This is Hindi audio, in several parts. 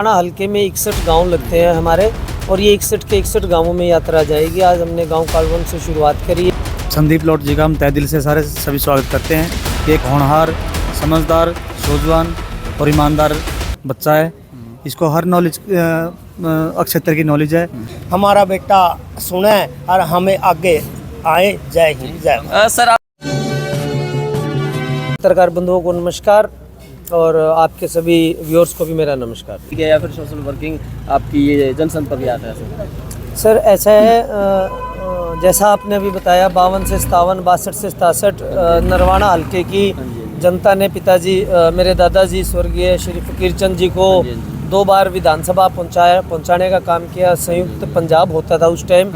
हल्के में 61 गांव लगते हैं हमारे, और ये 61 के 61 गांवों में यात्रा जाएगी। आज हमने गांव कालवन से शुरुआत करी है। संदीप लॉट जी का हम तहे दिल से सभी स्वागत करते हैं। एक होनहार, समझदार, सूझवान और ईमानदार बच्चा है। इसको हर नॉलेज क्षेत्र की नॉलेज है। हमारा बेटा सुने और हमें आगे आए। जय हिंद जय। सर, पत्रकार बंधुओं को नमस्कार और आपके सभी व्यूअर्स को भी मेरा नमस्कार। ठीक है, या फिर सोशल वर्किंग आपकी ये जनसंपर्क याद है सर, ऐसा है जैसा आपने अभी बताया 52 से 57, 62 से 67 नरवाना हल्के की जनता ने पिताजी मेरे दादाजी स्वर्गीय श्री फकीर चंद जी को 2 बार विधानसभा पहुंचाने का काम किया। संयुक्त पंजाब होता था उस टाइम,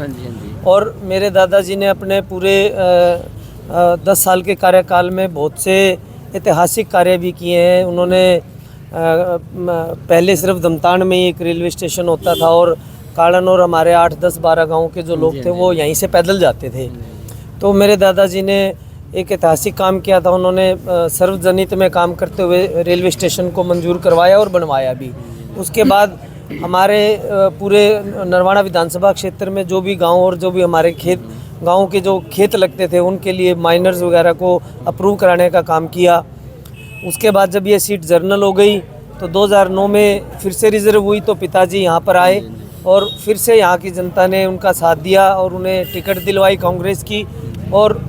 और मेरे दादाजी ने अपने पूरे 10 साल के कार्यकाल में बहुत से ऐतिहासिक कार्य भी किए हैं। उन्होंने पहले सिर्फ दमतान में एक रेलवे स्टेशन होता था, और कालन और हमारे 8, 10, 12 गाँव के जो लोग थे वो यहीं से पैदल जाते थे। तो मेरे दादाजी ने एक ऐतिहासिक काम किया था। उन्होंने सर्वजनित में काम करते हुए रेलवे स्टेशन को मंजूर करवाया और बनवाया भी। उसके बाद हमारे पूरे नरवाना विधानसभा क्षेत्र में जो भी गांव और जो भी हमारे गांव के जो खेत लगते थे उनके लिए माइनर्स वगैरह को अप्रूव कराने का काम किया। उसके बाद जब ये सीट जर्नल हो गई तो 2009 में फिर से रिजर्व हुई, तो पिताजी यहाँ पर आए और फिर से यहाँ की जनता ने उनका साथ दिया और उन्हें टिकट दिलवाई कांग्रेस की, और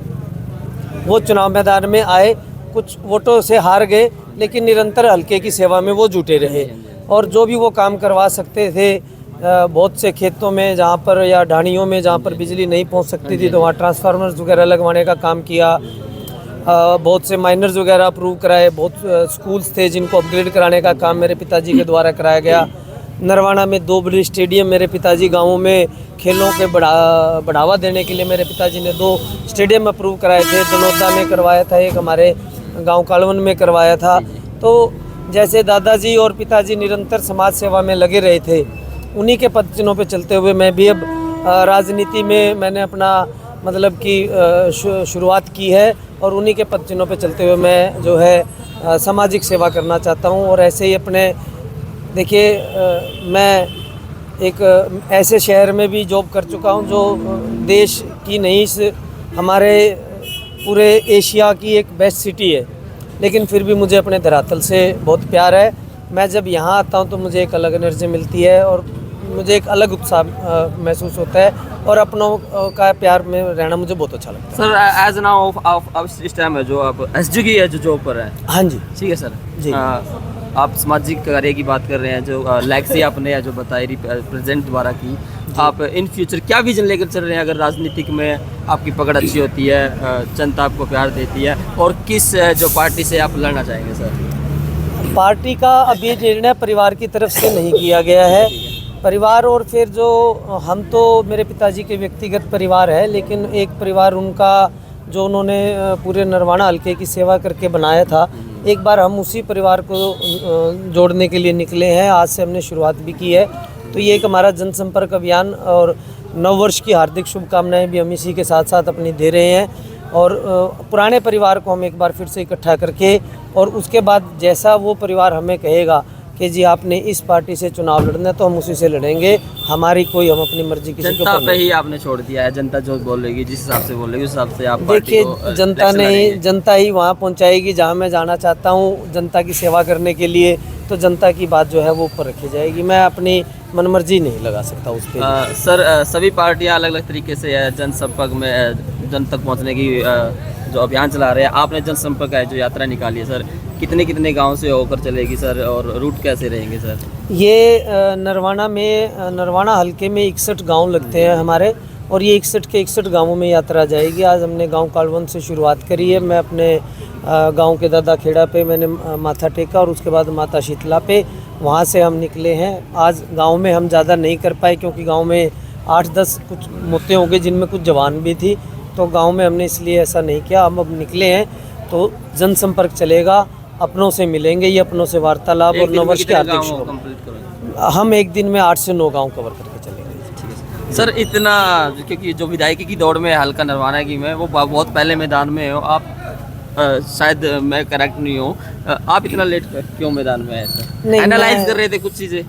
वो चुनाव मैदान में आए। कुछ वोटों से हार गए, लेकिन निरंतर हल्के की सेवा में वो जुटे रहे, और जो भी वो काम करवा सकते थे बहुत से खेतों में जहाँ पर या ढाणियों में जहाँ पर बिजली नहीं पहुँच सकती थी तो वहाँ ट्रांसफार्मर्स वगैरह लगवाने का काम किया। बहुत से माइनर्स वगैरह अप्रूव कराए। बहुत स्कूल्स थे जिनको अपग्रेड कराने का काम मेरे पिताजी के द्वारा कराया गया। नरवाना में 2 बड़े स्टेडियम मेरे पिताजी गाँवों में खेलों के बढ़ावा देने के लिए मेरे पिताजी ने 2 स्टेडियम अप्रूव कराए थे। दनौदा में करवाया था, एक हमारे गाँव कालवन में करवाया था। तो जैसे दादाजी और पिताजी निरंतर समाज सेवा में लगे रहे थे, उन्हीं के पद चिन्हों पे चलते हुए मैं भी अब राजनीति में मैंने अपना मतलब कि शुरुआत की है, और उन्हीं के पद चिन्हों पे चलते हुए मैं जो है सामाजिक सेवा करना चाहता हूँ। और ऐसे ही अपने देखिए मैं एक ऐसे शहर में भी जॉब कर चुका हूँ जो देश की नहीं हमारे पूरे एशिया की एक बेस्ट सिटी है, लेकिन फिर भी मुझे अपने धरातल से बहुत प्यार है। मैं जब यहाँ आता हूँ तो मुझे एक अलग एनर्जी मिलती है और मुझे एक अलग उत्साह महसूस होता है, और अपनों का प्यार में रहना मुझे बहुत अच्छा लगता है। सर, एज नाउ आप इस टाइम है जो आप एसजी की है जो जॉब पर है। हाँ जी, ठीक है सर जी। आप सामाजिक कार्य की बात कर रहे हैं, जो लेगेसी आपने जो बताई प्रेजेंट द्वारा की, आप इन फ्यूचर क्या विजन लेकर चल रहे हैं? अगर राजनीतिक में आपकी पकड़ अच्छी होती है, जनता आपको प्यार देती है, और किस जो पार्टी से आप लड़ना चाहेंगे सर? पार्टी का अभी निर्णय परिवार की तरफ से नहीं किया गया है। परिवार और फिर जो हम तो मेरे पिताजी के व्यक्तिगत परिवार है, लेकिन एक परिवार उनका जो उन्होंने पूरे नरवाना हल्के की सेवा करके बनाया था, एक बार हम उसी परिवार को जोड़ने के लिए निकले हैं। आज से हमने शुरुआत भी की है। तो ये एक हमारा जनसंपर्क अभियान और नववर्ष की हार्दिक शुभकामनाएं भी हम इसी के साथ साथ अपनी दे रहे हैं, और पुराने परिवार को हम एक बार फिर से इकट्ठा करके, और उसके बाद जैसा वो परिवार हमें कहेगा कि जी आपने इस पार्टी से चुनाव लड़ना है तो हम उसी से लड़ेंगे। हमारी कोई हम अपनी मर्जी किसी को जनता पे ही आपने छोड़ दिया है। जनता जो बोलेगी, जिस हिसाब से बोलेगी उस हिसाब से आप देखिए, जनता ही वहाँ पहुँचाएगी जहाँ मैं जाना चाहता हूँ जनता की सेवा करने के लिए। तो जनता की बात जो है वो ऊपर रखी जाएगी। मैं अपनी मनमर्जी नहीं लगा सकता उस पर। सर, सभी पार्टियां अलग अलग तरीके से जनसंपर्क में जन तक पहुंचने की जो अभियान चला रहे हैं। आपने जनसंपर्क है जो यात्रा निकाली है सर, कितने गांव से होकर चलेगी सर, और रूट कैसे रहेंगे सर? ये नरवाना हल्के में 61 गांव लगते हैं हमारे, और ये 61 के 61 गांवों में यात्रा जाएगी। आज हमने गांव कालवन से शुरुआत करी है। मैं अपने गांव के दादा खेड़ा पे मैंने माथा टेका, और उसके बाद माता शीतला पे वहाँ से हम निकले हैं। आज गांव में हम ज़्यादा नहीं कर पाए क्योंकि गांव में 8-10 कुछ मौतें हो गई जिनमें कुछ जवान भी थी, तो गांव में हमने इसलिए ऐसा नहीं किया। हम अब निकले हैं तो जनसंपर्क चलेगा, अपनों से मिलेंगे, ये अपनों से वार्तालाप और नववर्ष की हार्दिक शुभकामनाएं। हम एक दिन में 8 से 9 गाँव कवर करके चलेंगे। सर, इतना क्योंकि जो विधायकी की दौड़ में हल्का नरवाना की मैं वो बहुत पहले मैदान में हो आप, शायद मैं करेक्ट नहीं हूँ, आप इतना लेट क्यों मैदान में है सर? एनालाइज कर रहे थे कुछ चीज़ें?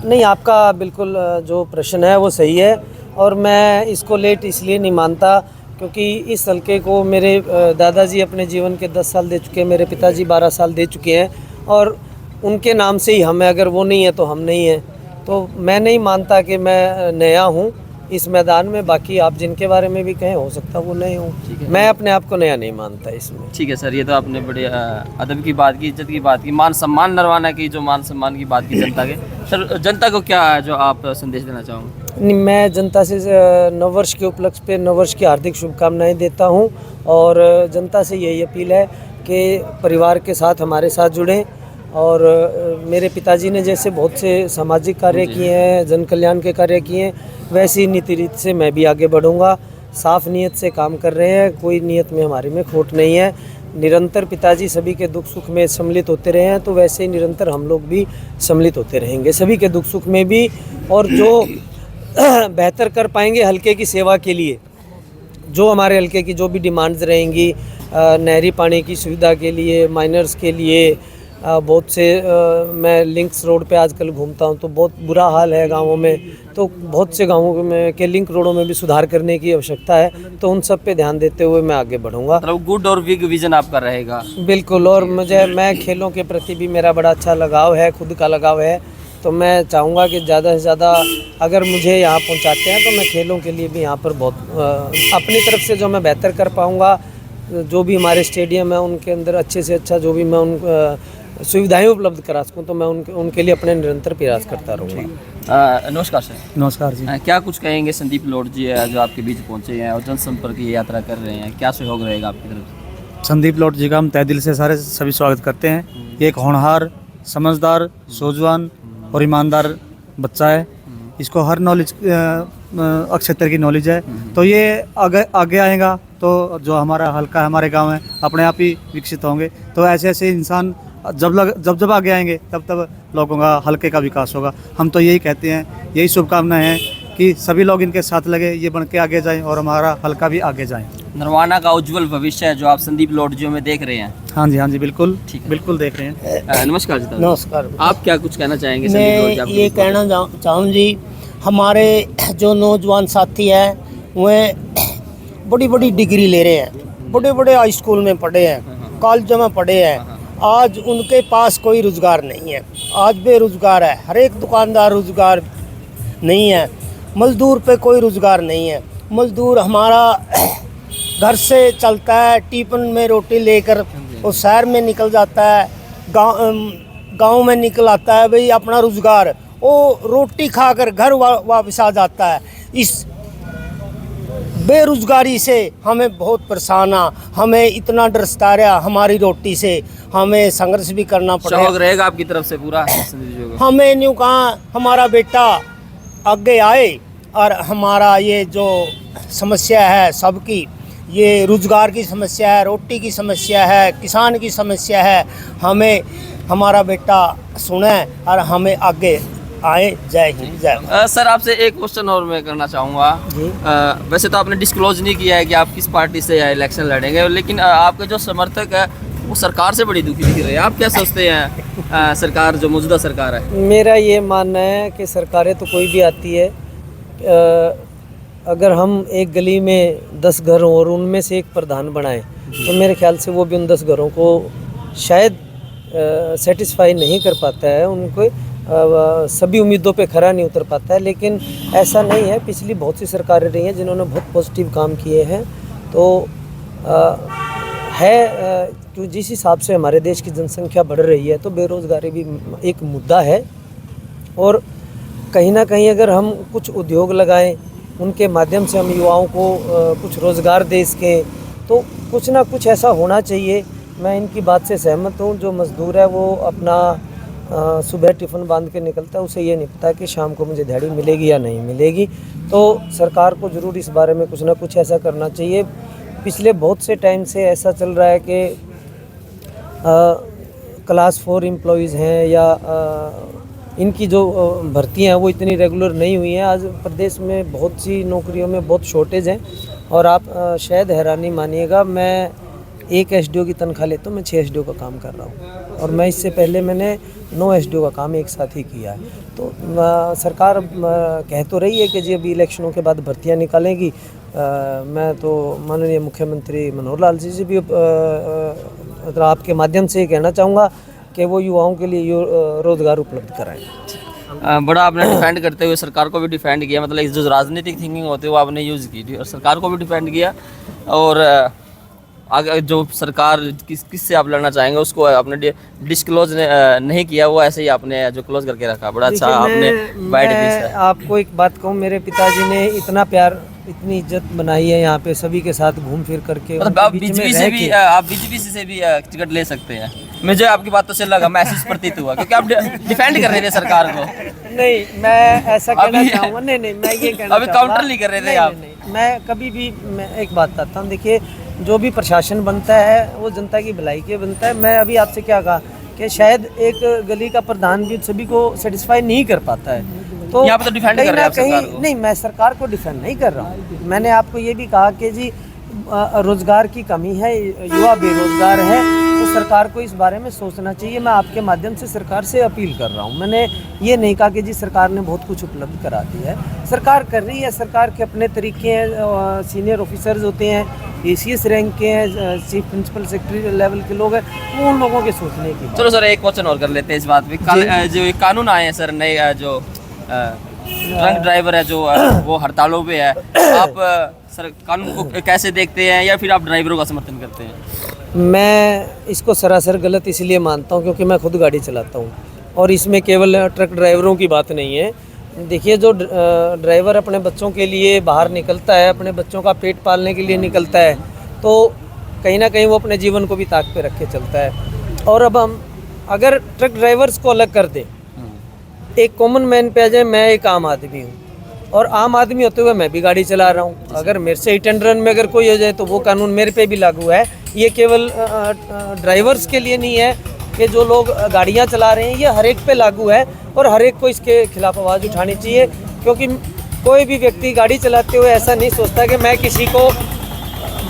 नहीं, आपका बिल्कुल जो प्रश्न है वो सही है, और मैं इसको लेट इसलिए नहीं मानता क्योंकि इस हल्के को मेरे दादाजी अपने जीवन के 10 साल दे चुके हैं, मेरे पिताजी 12 साल दे चुके हैं, और उनके नाम से ही हम हैं। अगर वो नहीं है तो हम नहीं हैं। तो मैं नहीं मानता कि मैं नया हूँ इस मैदान में। बाकी आप जिनके बारे में भी कहें, हो सकता वो नए हूँ, मैं अपने आप को नया नहीं मानता इसमें। ठीक है सर, ये तो आपने बड़े अदब की बात की, इज्जत की बात की, मान सम्मान नरवाना की, जो मान सम्मान की बात की जनता के। सर, जनता को क्या है जो आप संदेश देना चाहोगे? नहीं, मैं जनता से नववर्ष के उपलक्ष्य पे नववर्ष की हार्दिक शुभकामनाएं देता हूं, और जनता से यही अपील है कि परिवार के साथ हमारे साथ जुड़ें। और मेरे पिताजी ने जैसे बहुत से सामाजिक कार्य किए हैं, जन कल्याण के कार्य किए हैं, वैसी नीति रीति से मैं भी आगे बढ़ूंगा। साफ नीयत से काम कर रहे हैं, कोई नीयत में हमारे में खोट नहीं है। निरंतर पिताजी सभी के दुख सुख में सम्मिलित होते रहे हैं, तो वैसे ही निरंतर हम लोग भी सम्मिलित होते रहेंगे सभी के दुख सुख में भी। और जो बेहतर कर पाएंगे हल्के की सेवा के लिए, जो हमारे हल्के की जो भी डिमांड्स रहेंगी, नहरी पानी की सुविधा के लिए, माइनर्स के लिए, बहुत से मैं लिंक्स रोड पे आजकल घूमता हूँ तो बहुत बुरा हाल है गाँवों में, तो बहुत से गाँवों में के लिंक रोडों में भी सुधार करने की आवश्यकता है। तो उन सब पे ध्यान देते हुए मैं आगे बढ़ूँगा। मतलब गुड और बिग विजन आपका रहेगा। बिल्कुल, और मैं खेलों के प्रति भी मेरा बड़ा अच्छा लगाव है, खुद का लगाव है। तो मैं चाहूँगा कि ज़्यादा से ज़्यादा अगर मुझे यहाँ पहुँचाते हैं तो मैं खेलों के लिए भी यहाँ पर बहुत अपनी तरफ से जो मैं बेहतर कर पाऊँगा, जो भी हमारे स्टेडियम है उनके अंदर अच्छे से अच्छा जो भी मैं उन सुविधाएं उपलब्ध करा सकूँ, तो मैं उनके लिए अपने निरंतर प्रयास करता रहूँगा। नमस्कार सर। नमस्कार जी। क्या कुछ कहेंगे? संदीप लोड जी है जो आपके बीच पहुँचे हैं और जनसंपर्क की यात्रा कर रहे हैं, क्या सहयोग रहेगा आपकी तरफ से? संदीप लौट जी का हम तहे दिल से सारे सभी स्वागत करते हैं। ये एक होनहार, समझदार, सूझवान और ईमानदार बच्चा है। इसको हर नॉलेज क्षेत्र की नॉलेज है। तो ये आगे आएगा तो जो हमारा हल्का हमारे गांव है अपने आप ही विकसित होंगे। तो ऐसे ऐसे इंसान जब आगे आएंगे तब लोगों का हल्के का विकास होगा। हम तो यही कहते हैं, यही शुभकामनाएं हैं कि सभी लोग इनके साथ लगे, ये बन के आगे जाएं और हमारा हल्का भी आगे जाए। नरवाना का उज्जवल भविष्य है जो आप संदीप लोडजियो में देख रहे हैं। हाँ जी बिल्कुल, ठीक है, बिल्कुल देख रहे हैं। नमस्कार जी। नमस्कार। आप क्या कुछ कहना चाहेंगे? मैं ये कहना चाहूँ जी, हमारे जो नौजवान साथी हैं वह बड़ी बड़ी डिग्री ले रहे हैं, बड़े बड़े हाई स्कूल में पढ़े हैं, कॉलेजों में पढ़े हैं। आज उनके पास कोई रोज़गार नहीं है, आज बेरोज़गार है। हर एक दुकानदार रोज़गार नहीं है, मज़दूर पे कोई रोज़गार नहीं है। मज़दूर हमारा घर से चलता है, टिफिन में रोटी लेकर वो शहर में निकल जाता है, गांव में निकल आता है भाई अपना रोज़गार, वो रोटी खाकर घर वापस आ जाता है। इस बेरोज़गारी से हमें बहुत परेशाना, हमें इतना डर सता रहा हमारी रोटी से, हमें संघर्ष भी करना पड़ेगा। सहयोग रहेगा आपकी तरफ से पूरा? हमें न्यू कहा हमारा बेटा आगे आए और हमारा ये जो समस्या है सबकी, ये रोज़गार की समस्या है, रोटी की समस्या है, किसान की समस्या है, हमें हमारा बेटा सुने और हमें आगे आए। जय हिंद, जय। सर, आपसे एक क्वेश्चन और मैं करना चाहूँगा। वैसे तो आपने डिस्क्लोज नहीं किया है कि आप किस पार्टी से इलेक्शन लड़ेंगे, लेकिन आपके जो समर्थक है वो सरकार से बड़ी दुखी दिख रहे हैं। आप क्या सोचते हैं सरकार जो मौजूदा सरकार है? मेरा ये मानना है कि सरकारें तो कोई भी आती है, अगर हम एक गली में 10 घर हों और उनमें से एक प्रधान बनाएं तो मेरे ख्याल से वो भी उन 10 घरों को शायद सेटिस्फाई नहीं कर पाता है, उनको सभी उम्मीदों पे खरा नहीं उतर पाता है। लेकिन ऐसा नहीं है, पिछली बहुत सी सरकारें रही हैं जिन्होंने बहुत पॉजिटिव काम किए हैं। तो तो जिस हिसाब से हमारे देश की जनसंख्या बढ़ रही है तो बेरोज़गारी भी एक मुद्दा है, और कहीं ना कहीं अगर हम कुछ उद्योग लगाएं, उनके माध्यम से हम युवाओं को कुछ रोज़गार दे सकें, तो कुछ ना कुछ ऐसा होना चाहिए। मैं इनकी बात से सहमत हूँ। जो मज़दूर है वो अपना सुबह टिफ़िन बांध के निकलता है, उसे ये नहीं पता कि शाम को मुझे दिहाड़ी मिलेगी या नहीं मिलेगी। तो सरकार को ज़रूर इस बारे में कुछ ना कुछ ऐसा करना चाहिए। पिछले बहुत से टाइम से ऐसा चल रहा है कि क्लास 4 एम्प्लॉइज़ हैं या इनकी जो भर्तियां हैं वो इतनी रेगुलर नहीं हुई हैं। आज प्रदेश में बहुत सी नौकरियों में बहुत शॉर्टेज है, और आप शायद हैरानी मानिएगा, मैं 1 एसडीओ की तनख्वाह लेता हूँ, मैं 6 एसडीओ का काम कर रहा हूँ। और मैं इससे पहले मैंने 9 एसडीओ का काम एक साथ ही किया है। तो सरकार कह तो रही है कि जी अभी इलेक्शनों के बाद भर्तियाँ निकालेगी। मैं तो माननीय मुख्यमंत्री मनोहर लाल जी से भी मतलब आपके माध्यम से ये कहना चाहूँगा कि वो युवाओं के लिए रोज़गार उपलब्ध कराएं। बड़ा आपने डिफेंड करते हुए सरकार को भी डिफेंड किया, मतलब इस जो राजनीतिक थिंकिंग होती है वो आपने यूज़ की और सरकार को भी डिफेंड किया। और आगे जो सरकार किससे आप लड़ना चाहेंगे उसको आपने डिस्क्लोज नहीं किया, वो ऐसे ही आपने जो क्लोज करके रखा। बड़ा अच्छा आपने मैं आपको एक बात कहूँ, मेरे पिताजी ने इतना प्यार इतनी इज्जत बनाई है यहाँ पे सभी के साथ घूम फिर करके। मतलब आप बीजेपी से भी टिकट ले सकते हैं। मुझे आपकी बात तो से लगा, महसूस प्रतीत हुआ, क्योंकि आप डिफेंड कर रहे थे सरकार को। नहीं, मैं ऐसा कहना चाहूँगा, नहीं मैं ये कहना अभी काउंटर नहीं कर रहे थे आप। मैं कभी भी मैं एक बात बताता हूँ, देखिए जो भी प्रशासन बनता है वो जनता की भलाई के बनता है। मैं अभी आपसे क्या कहा कि शायद एक गली का प्रधान भी सभी को सेटिस्फाई नहीं कर पाता है। तो यहाँ पे तो डिफेंड कर रहे हैं आप सरकार को। नहीं, मैं सरकार को डिफेंड नहीं कर रहा हूँ। मैंने आपको ये भी कहा कि जी रोजगार की कमी है, युवा बेरोजगार है, तो सरकार को इस बारे में सोचना चाहिए। मैं आपके माध्यम से सरकार से अपील कर रहा हूँ। मैंने ये नहीं कहा कि जी सरकार ने बहुत कुछ उपलब्ध करा दिया है। सरकार कर रही है, सरकार के अपने तरीके हैं। सीनियर ऑफिसर्स होते हैं, ACS रैंक के हैं, चीफ प्रिंसिपल सेक्रेटरी लेवल के लोग हैं, वो उन लोगों के सोचने की। चलो सर एक क्वेश्चन और कर लेते हैं इस बात पे। जो ये कानून आए हैं सर नए, जो ट्रक ड्राइवर है जो वो हड़तालों पे है, आप सर कानून को कैसे देखते हैं या फिर आप ड्राइवरों का समर्थन करते हैं? मैं इसको सरासर गलत इसलिए मानता हूँ क्योंकि मैं खुद गाड़ी चलाता हूँ और इसमें केवल ट्रक ड्राइवरों की बात नहीं है। देखिए जो ड्राइवर अपने बच्चों के लिए बाहर निकलता है, अपने बच्चों का पेट पालने के लिए निकलता है, तो कहीं ना कहीं वो अपने जीवन को भी ताक पे रख के चलता है। और अब हम अगर ट्रक ड्राइवर्स को अलग कर दें, एक कॉमन मैन पे आ जाए, मैं एक आम आदमी हूँ और आम आदमी होते हुए मैं भी गाड़ी चला रहा हूँ। अगर मेरे से हिट एंड रन में अगर कोई हो जाए तो वो कानून मेरे पे भी लागू है। ये केवल ड्राइवर्स के लिए नहीं है कि जो लोग गाड़ियाँ चला रहे हैं, ये हर एक पे लागू है और हर एक को इसके खिलाफ आवाज़ उठानी चाहिए। क्योंकि कोई भी व्यक्ति गाड़ी चलाते हुए ऐसा नहीं सोचता कि मैं किसी को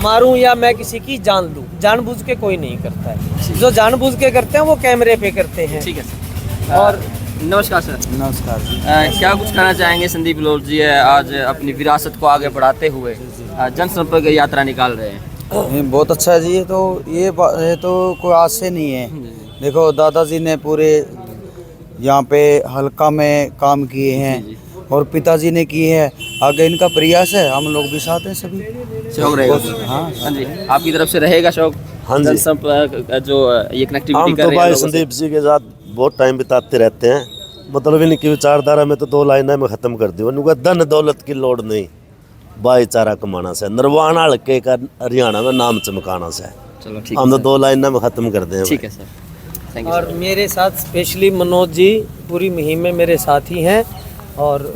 मारूं या मैं किसी की जान लूं। जानबूझ के कोई नहीं करता है। जो जानबूझ के करते हैं वो कैमरे पे करते हैं। ठीक है सर। और नमस्कार सर। नमस्कार जी। क्या कुछ कहना चाहेंगे? संदीप लोर जी है आज अपनी विरासत को आगे बढ़ाते हुए जनसंपर्क यात्रा निकाल रहे हैं। बहुत अच्छा है जी। ये तो कोई आज से नहीं है। देखो दादाजी ने पूरे यहाँ पे हल्का में काम किए हैं और पिताजी ने किए हैं। आगे इनका प्रयास है, हम लोग भी साथ हैं सभी। शौक रहेगा? हाँ जी, आपकी तरफ से रहेगा शौक? हाँ जी। जनसंपर्क जो ये कनेक्टिविटी हम कर तो रहे हैं भाई लोगों से। संदीप जी के साथ बहुत टाइम बिताते रहते हैं। मतलब इनकी विचारधारा में तो 2 लाइनें में ख़त्म कर दी। उनका धन दौलत की लोड़ नहीं, भाईचारा कमाना से, नरवाना हल्के का हरियाणा में नाम चमकाना से। चलो ठीक हम है तो 2 लाइनें में ख़त्म कर दें। ठीक है सर, थैंक यू। और मेरे साथ स्पेशली मनोज जी पूरी मुहिम में मेरे साथ ही हैं और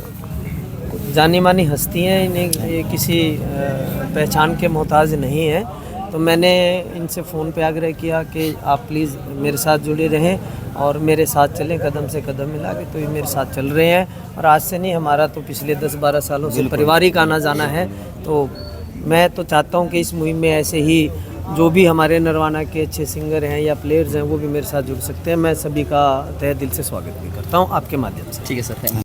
जानी मानी हस्ती हैं। इन्हें ये किसी पहचान के मोहताज नहीं है। तो मैंने इनसे फ़ोन पे आग्रह किया कि आप प्लीज़ मेरे साथ जुड़े रहें और मेरे साथ चलें, कदम से कदम मिला के। तो ये मेरे साथ चल रहे हैं और आज से नहीं, हमारा तो पिछले 10-12 सालों से पारिवारिक आना जाना है। तो मैं तो चाहता हूँ कि इस मुहिम में ऐसे ही जो भी हमारे नरवाना के अच्छे सिंगर हैं या प्लेयर्स हैं वो भी मेरे साथ जुड़ सकते हैं। मैं सभी का तहे दिल से स्वागत भी करता हूँ आपके माध्यम से। ठीक है सर, थैंक यू।